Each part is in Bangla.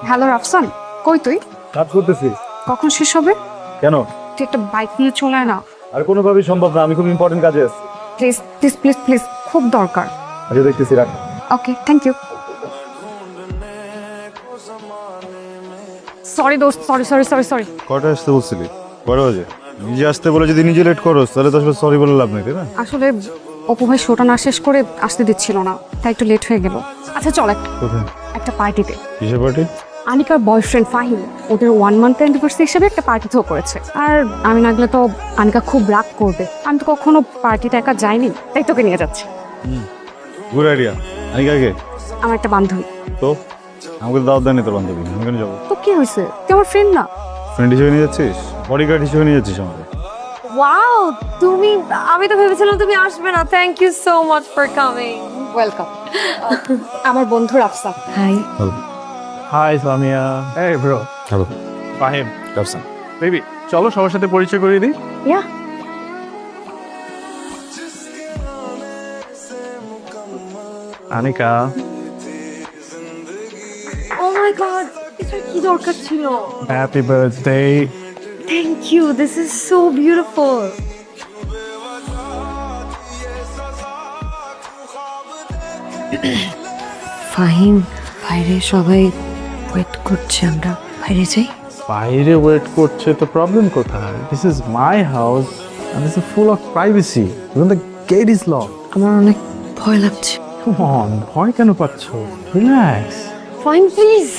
হ্যালো রাফসান, কই তুই? কাজ করতেছি। কখন শেষ হবে? কেন? তুই একটা বাইক নিয়ে চলে আয় না। আর কোনোভাবেই সম্ভব না, আমি খুব ইম্পর্টেন্ট কাজে আছি। প্লিজ প্লিজ প্লিজ প্লিজ, খুব দরকার। আচ্ছা দেখতেছি, রাখ। ওকে, থ্যাংক ইউ। সরি দোস্ত, সরি সরি সরি সরি। কটা আসতে বলছিলি? কটা বাজে? নিজে আসতে বলে যদি নিজে লেট করো তাহলে তো আসলে সরি বলে লাভ নেই, তাই না? আসলে অপু ভাই শোটা না শেষ করে আসতে দিচ্ছিল না, তাই একটু লেট হয়ে গেল। আচ্ছা চল কোথায়? একটা পার্টিতে। কিসের পার্টি? আনিকার বয়ফ্রেন্ড ফাহিম ওদের 1 মান্থ অ্যানিভার্সারি হিসেবে একটা পার্টি থ্রো করেছে। আর আমি না গেলে তো আনিকা খুব রাগ করবে। আমি তো কখনো পার্টিতে একা যাইনি, তাই তোকে নিয়ে যাচ্ছি। Good idea. আমি কাকে? আমার একটা বান্ধবী। তো আমাকে তো দাওয়াত দেয়নি তোর বান্ধবী, আমি কেন যাবো? তো কি হয়েছে, তুই আমার ফ্রেন্ড না? ফ্রেন্ড হিসেবে নিয়ে যাচ্ছিস? বডিগার্ড হিসেবে নিয়ে যাচ্ছিস আমাকে? ওয়াও, তুমি, আমি তো ভেবেছিলাম তুমি আসবে না। Thank you so much for coming. Welcome. আমার বন্ধু রাফসা। হাই। হাই সামিয়া। এই bro, hello Fahim. Rafsan. Baby, চলো সবার সাথে পরিচয় করিয়ে দিই। ইয়া, আনিকা। ও মাই গড, এটা কি দরকার ছিল? Happy birthday. Thank you, this is so beautiful. Fahim, বাইরে সবাই ওয়েট করছে, আমরা বাইরে যাই। বাইরে ওয়েট করছে তো প্রবলেম কোথায়? This is my house and this is full of privacy. Even the gate is lock. আমার অনেক ভয় লাগছে। কাম অন, ভয় কেন পাচ্ছ? Relax. Fahim please,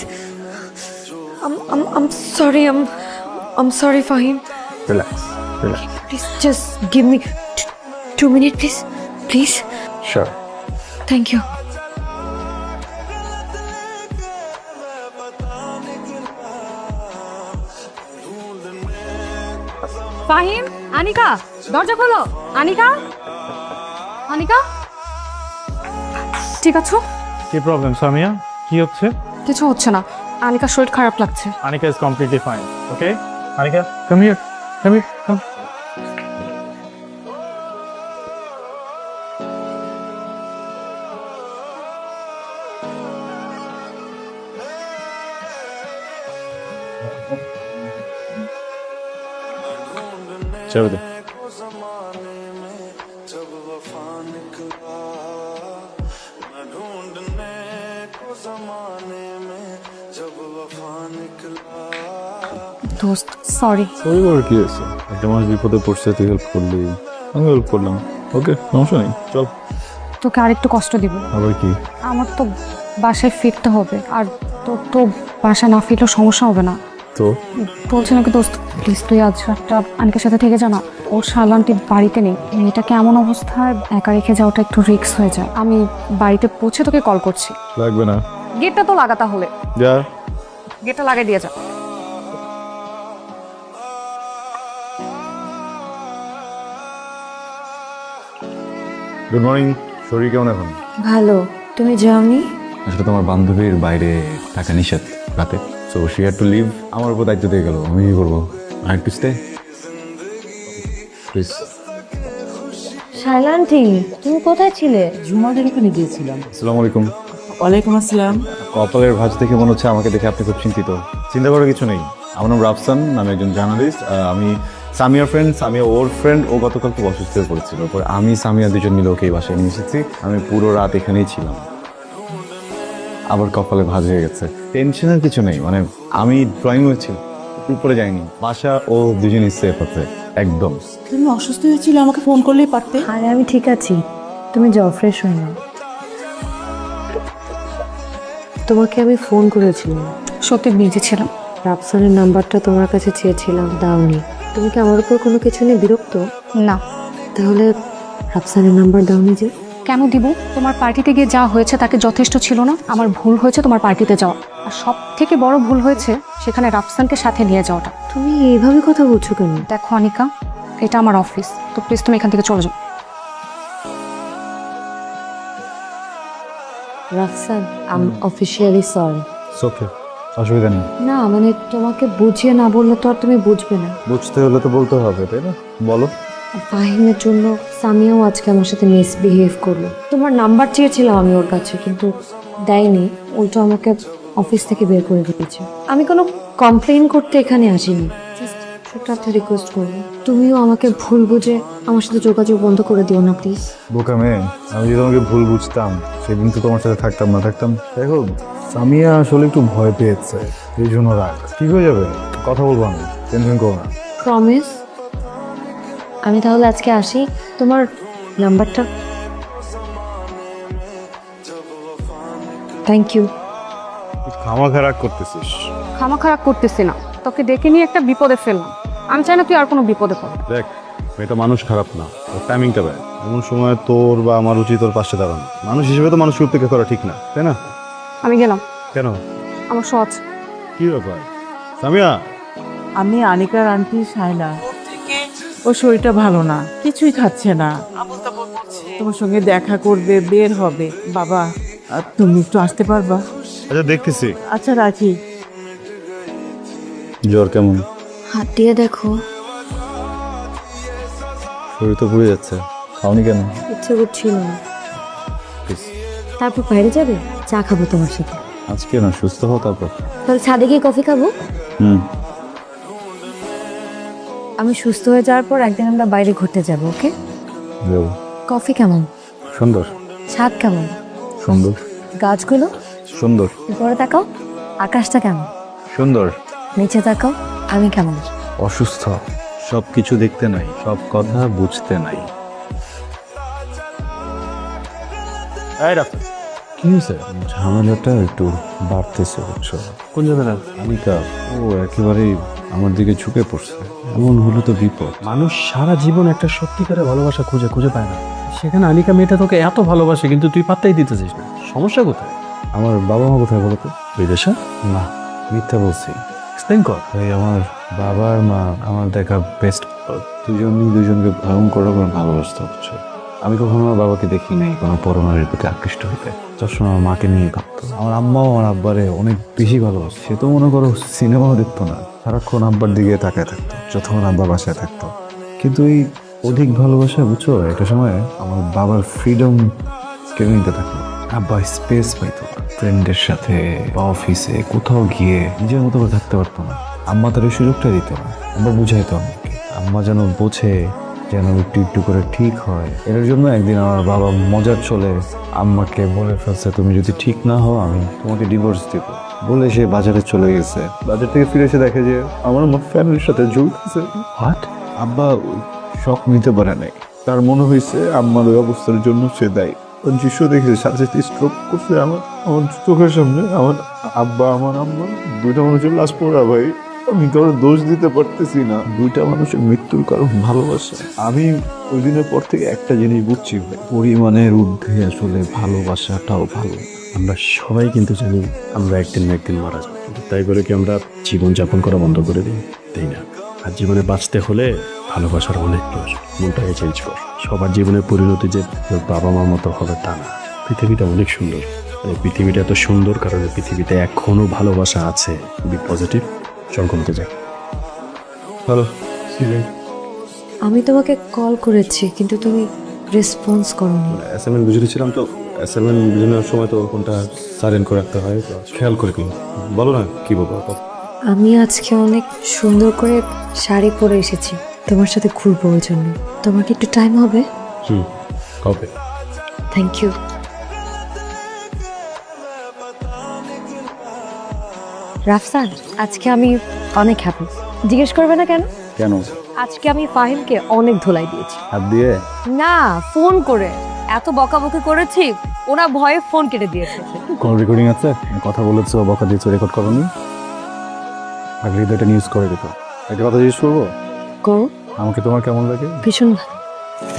I'm sorry, I'm sorry Fahim. Relax, relax. Please just give me 2 minutes, please. Please. Sure. Thank you. Fahim, Anika, দরজা খোলো। আনিকা, আনিকা, ঠিক আছো? কি প্রবলেম সামিয়া? কি হচ্ছে? কিছু হচ্ছে না, আনিকার শরীর খারাপ লাগছে। Anika is completely fine. Okay? Anika, come here. Come here. Come. চাবি দে। দোস্ত সরি। সরি বলে কি আছে? একটা মানুষ বিপদে পড়ছে, তুই হেল্প করলি, আমি হেল্প করলাম। ওকে, সমস্যা নেই, চল। তোকে আরেকটু কষ্ট দিব। আবার কি? আমার তো বাসায় ফিরতে হবে, আর তোর তো বাসা না ফিরলেও সমস্যা হবে না। তো বলছি নাকি দোস্ত, প্লিজ তুই আজ রাতটা আনিকার সাথে থেকে যা না। ওর শালান্টি বাড়িতে নেই, মেয়েটাকে এমন অবস্থায় একা রেখে যাওয়াটা একটু রিস্ক হয়ে যায়। আমি বাড়িতে পৌঁছে তোকে কল করছি। লাগবে না, গেটটা তো লাগা, তাহলে যা। গেটটা লাগাই দিয়ে যা। Good morning. শরীর কেমন এখন? ভালো, তুমি যাওনি? আসলে তোমার বান্ধবীর বাইরে থাকা নিষেধ রাতে, so she had to leave. আমার উপর দায়িত্ব দিয়ে গেল, আমি কি করবো? I had to stay. Please. Shaila aunty, তুমি কোথায় ছিলে? জুমাদের ওখানে গিয়েছিলাম। আসসালামু আলাইকুম। ওয়ালাইকুম আসসালাম। কপালের ভাঁজ দেখে মনে হচ্ছে আমাকে দেখে আপনি খুব চিন্তিত। চিন্তা করার কিছু নেই, আমার নাম রাফসান, আমি একজন জার্নালিস্ট। আমি সামিয়ার ফ্রেন্ড, সামিয়া ওর ফ্রেন্ড। ও গতকাল খুব অসুস্থ হয়ে পড়েছিল, পরে আমি সামিয়া দুজন মিলে ওকে এই বাসায় নিয়ে এসেছি। আমি পুরো রাত এখানেই ছিলাম। আবার কপালে ভাঁজ হয়ে গেছে। টেনশনের কিছু নেই, মানে আমি ড্রয়িং রুমে ছিলাম, উপরে যাইনি। বাসা ও দুজনই সেফ আছে একদম। তুমি অসুস্থ হয়েছিলে, আমাকে ফোন করলেই পারতে। আরে আমি ঠিক আছি, তুমি যাও, ফ্রেশ হয়ে নাও। তোমাকে আমি ফোন করেছিলাম, সত্যি বিজি ছিলাম। রাফসানের নাম্বারটা তোমার কাছে চেয়েছিলাম, দাওনি। তুমি কি আমার উপর কোনো কিছু নিয়ে বিরক্ত? না। তাহলে রাফসানের নাম্বার দাওনি যে? কেন দিব? তোমার পার্টিতে গিয়ে যা হয়েছে তাকে যথেষ্ট ছিল না? আমার ভুল হয়েছে তোমার পার্টিতে যাওয়া, আর সব থেকে বড় ভুল হয়েছে সেখানে রাফসানকে সাথে নিয়ে যাওয়াটা। তুমি এইভাবে কথা বলছো কেন? দেখো অনিকা, এটা আমার অফিস, তো প্লিজ তুমি এখান থেকে চলে যাও। Rafsan, I am officially sorry. Okay, অসুবিধা নেই। না মানে তোমাকে বুঝিয়ে না বললে তো আর তুমি বুঝবে না। বুঝতে হলে তো বলতে হবে, তাই না? বলো। ফাহিমের জন্য সামিয়াও আজকে আমার সাথে মিসবিহেভ করলো। তোমার নাম্বার চেয়েছিলাম আমি ওর কাছে, কিন্তু দেয়নি। উল্টো আমাকে অফিস থেকে বের করে দিয়েছে। আমি কোনো কমপ্লেইন করতে এখানে আসিনি, জাস্ট ছোট্ট একটা রিকোয়েস্ট করবো, তুমিও আমাকে ভুল বুঝে আমার সাথে যোগাযোগ বন্ধ করে দিও না প্লিজ। বোকা মেয়ে, আমি যদি তোমাকে ভুল বুঝতাম সেদিন তো তোমার সাথে থাকতাম না। দেখো, সামিয়া আসলে একটু ভয় পেয়েছে, এই জন্য রাগ। ঠিক হয়ে যাবে, কথা বলবো আমি, টেনশন করো না। প্রমিস। আমি তাহলে আজকে আসি, তোমার নাম্বারটা। Thank you. খামাখা রাগ করতেছিস? খামা খারাপ করতেছি না, তোকে ডেকে নিয়ে একটা বিপদে ফেললাম। আমি চাই না তুই আর কোনো বিপদে পড়। দেখ, মেয়েটা মানুষ খারাপ না, টাইমিংটা ব্যয়। এমন সময় তোর বা আমার উচিত তোর পাশে দাঁড়ানো। মানুষ হিসেবে তো মানুষকে উপেক্ষা করা ঠিক না, তাই না? আমি গেলাম, কেন? আমার শো আছে। কি ব্যাপার সামিয়া? আমি আনিকার আন্টি শায়না। ওর শরীরটা ভালো না, কিছুই খাচ্ছে না, তোমার সঙ্গে দেখা করবে, বের হবে। বাবা, তুমি একটু আসতে পারবা? আচ্ছা, দেখতেছি। আচ্ছা, রাখি। জ্বর কেমন? হাত দিয়ে দেখো। শরীর তো পুড়ে যাচ্ছে, খাওনি কেন? ইচ্ছে করছিল না। তারপর বাইরে যাবে, চা খাবো তোমার সাথে। আজকে না, সুস্থ হও তারপর। তাহলে ছাদে গিয়ে কফি খাবো। হুম। আমি সুস্থ হয়ে যাওয়ার পর একদিন আমরা বাইরে ঘুরতে যাব, ওকে? যাবো। কফি কেমন? সুন্দর। ছাদ কেমন? সুন্দর। গাছগুলো? সুন্দর। উপরে তাকাও, আকাশটা কেমন? সুন্দর। নিচে তাকাও, আমি কেমন? অসুস্থ, সব কিছু দেখতে নাই, সব কথা বুঝতে নাই। কি হয়েছে? ঝামেলাটা একটু বাড়তেছে, বুঝছো? কোন ঝামেলা? আনিকা, ও একেবারেই আমার দিকে ঝুঁকে পড়ছে। এমন হলো তো বিপদ। মানুষ সারা জীবন একটা সত্যিকারের ভালোবাসা খুঁজে পায় না, সেখানে আনিকা মেয়েটা তোকে এত ভালোবাসে কিন্তু তুই পাত্তাই দিতেছিস না। সমস্যা কোথায়? আমার বাবা মা কোথায় বলো তো? বিদেশে? না, মিথ্যা বলছি। এক্সপ্লেইন কর। এই আমার বাবা আর মা আমার দেখা বেস্ট, দুজনই দুজনকে ভয়ঙ্কর রকম ভালোবাসতে হচ্ছে। আমি কখনো আমার বাবাকে দেখি নাই কোনো পরনারীর প্রতি আকৃষ্ট হইতে। সবসময় আমার মাকে নিয়ে ভাবতো। আমার আম্মাও আমার আব্বারে অনেক বেশি ভালোবাসে। সে তো মনে করো সিনেমাও দেখতো না, সারাক্ষণ আব্বার দিকে তাকায় থাকতো যতক্ষণ আব্বা বাসায় থাকতো। কিন্তু এই অধিক ভালোবাসা, বুঝছো, একটা সময় আমার বাবার ফ্রিডম কেড়ে নিতে থাকলো। আব্বা স্পেস পাইতো না, ফ্রেন্ডের সাথে বা অফিসে কোথাও গিয়ে নিজের মতো করে থাকতে পারতো না। আম্মা তার এই সুযোগটা দিত না। আব্বা বুঝাইতো আমাকে, আম্মা যেন বোঝে, যেন একটু একটু করে ঠিক হয়। এর জন্য একদিন আমার বাবা মজার চলে আম্মাকে বলে ফেলছে, তুমি যদি ঠিক না হও আমি তোমাকে ডিভোর্স দিব। বলে সে বাজারে চলে গেছে। বাজার থেকে ফিরে এসে দেখে যে আমার ফ্যামিলির সাথে ঝুলতেছে। হোয়াট? আব্বা শখ নিতে পারে নাই, তার মনে হয়েছে আম্মার ওই অবস্থার জন্য সে দায়ী। দৃশ্য দেখেছে, সাথে সাথে স্ট্রোক করছে আমার চোখের সামনে। আমার আব্বা, আমার আম্মা, দুইটা মানুষের লাশ পড়া। ভাই, আমি কারো দোষ দিতে পারতেছি না। দুইটা মানুষের মৃত্যুর কারণ ভালোবাসা। আমি ওই দিনের পর থেকে একটা জিনিস বুঝছি, ভাই, পরিমাণের ঊর্ধ্বে আসলে ভালোবাসাটাও ভালো। আমরা সবাই কিন্তু জানি আমরা একদিন না একদিন মারা যাব, তাই বলে কি আমরা জীবনযাপন করা বন্ধ করে দিই? তাই না? আর জীবনে বাঁচতে হলে ভালোবাসার অনেক প্রয়োজন। মনটাকে চেঞ্জ কর। সবার জীবনের পরিণতি যে তোর বাবা মার মতো হবে তা না। পৃথিবীটা অনেক সুন্দর। এই পৃথিবীটা এত সুন্দর কারণে পৃথিবীতে এখনো ভালোবাসা আছে। বি পজিটিভ, চল কমতে যাক। হ্যালো, আমি তোমাকে কল করেছি কিন্তু তুমি রেসপন্স করোনি। অ্যাসাইনমেন্ট বুঝেছিলাম তো, অ্যাসাইনমেন্ট বুঝানোর সময় তো কোনটা সাইলেন্ট করে রাখতে হয়, তো খেয়াল করে কি বলো না, কি বলবো? আমি আজকে অনেক সুন্দর করে শাড়ি পরে এসেছি তোমার সাথে ঘুরবো, ওই জন্য। তোমার কি একটু টাইম হবে? কবে? Thank you. রাফসান, আজকে আমি অনেক হ্যাপি। জিজ্ঞেস করবে না কেন? কেন? আজকে আমি ফাহিমকে অনেক ধোলাই দিয়েছি। হাত দিয়ে? না, ফোন করে এত বকাবকি করেছি, ওরা ভয়ে ফোন কেটে দিয়েছে। কোন রেকর্ডিং আছে? কথা বলেছো, বকা দিয়েছো, রেকর্ড করোনি? আগে এটা নিউজ করে দিত। একটা কথা জিজ্ঞেস করবো, করো। আমাকে তোমার কেমন লাগে? ভীষণ ভালো।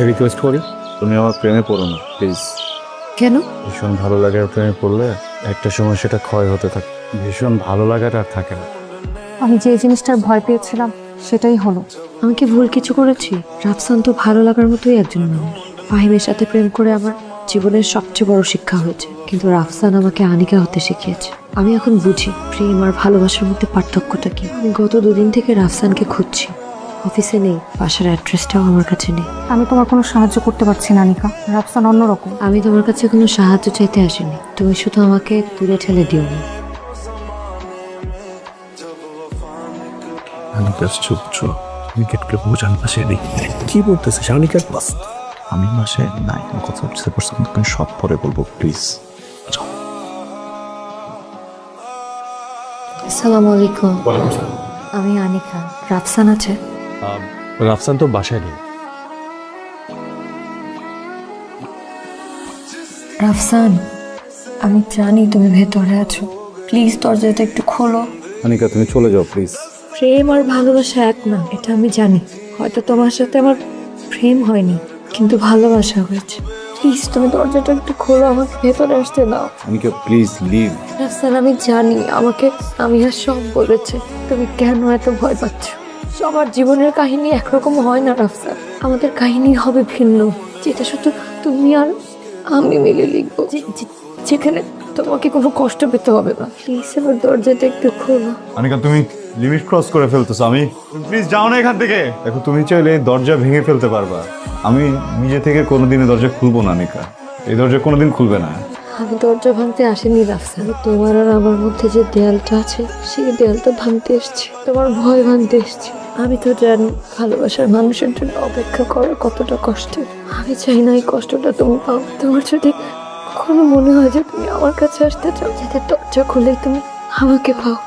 রিকোয়েস্ট করি, তুমি আমার প্রেমে পড়ো না প্লিজ। কেন? ভীষণ ভালো লাগার প্রেমে পড়লে একটা সময় সেটা ক্ষয় হতে থাকে। ভীষণ ভালো লাগাটা আর থাকে না। আমি যে জিনিসটার ভয় পেয়েছিলাম সেটাই হলো। আমি কি ভুল কিছু করেছি? রাফসান তো ভালো লাগার মতোই একজন মানুষ। ফাহিমের সাথে প্রেম করে আমার জীবনের সবচেয়ে বড় শিক্ষা হয়েছে, কিন্তু রাফসান আমাকে আনিকা হতে শিখিয়েছে। আমি এখন বুঝি প্রেম আর ভালোবাসার মধ্যে পার্থক্যটা কি। আমি গত 2 দিন থেকে রাফসানকে খুঁজছি। অফিসে নেই, বাসার অ্যাড্রেসটাও আমার কাছে নেই। আমি তোমার কোনো সাহায্য করতে পারছি না আনিকা। রাফসান অন্যরকম। আমি তোমার কাছে কোনো সাহায্য চাইতে আসিনি, তুমি শুধু আমাকে দূরে ঠেলে দিও না। আনিকার চুপ উইকেটকে বোঝান পাশে দিই কি বলতেছে আনিকার বাস আমি মাসে নাই কথা বুঝতে পারছি কিন্তু সব পরে বলবো প্লিজ। আসসালামু আলাইকুম। আমি আনিকা। রাফসান আছে? রাফসান তো বাসায় নেই। রাফসান, আমি জানি তুমি ভেতরে আছো, প্লিজ দরজাটা একটু খোলো। আনিকা তুমি চলে যাও প্লিজ। প্রেম আর ভালোবাসা এক না, এটা আমি জানি। হয়তো তোমার সাথে আমার প্রেম হয়নি, কিন্তু ভালোবাসা হয়েছে। প্লিজ তুমি দরজাটা একটু খোলো, আমাকে ভেতরে আসতে দাও। Anika please leave. রাফসান, আমি জানি আমাকে সামিয়া সব বলেছে, তুমি কেন এত ভয় পাচ্ছ? সবার জীবনের কাহিনী একরকম হয় না রাফসান, আমাদের কাহিনী হবে ভিন্ন, যেটা শুধু তুমি আর আমি মিলে লিখবো, যেখানে তোমাকে কোনো কষ্ট পেতে হবে না। প্লিজ আমার দরজাটা একটু খোলো। আনিকা তুমি লিমিট ক্রস করে ফেলতেছো। আমি প্লিজ যাও না এখান থেকে। দেখো তুমি চাইলে দরজা ভেঙে ফেলতে পারবা, আমি নিজে থেকে কোনোদিনই দরজা খুলবো না আনিকা, এই দরজা কোনোদিন খুলবে না। আমি দরজা ভাঙতে আসিনি রাফসান, তোমার আর আমার মধ্যে যে দেয়ালটা আছে সেই দেয়ালটা ভাঙতে এসছি, তোমার ভয় ভাঙতে এসছি। আমি তো জানি ভালোবাসার মানুষের জন্য অপেক্ষা করা কতটা কষ্টের। আমি চাই না এই কষ্টটা তুমি পাও। তোমার যদি কখনো মনে হয় যে তুমি আমার কাছে আসতে চাও, যাতে দরজা খুলেই তুমি আমাকে পাও,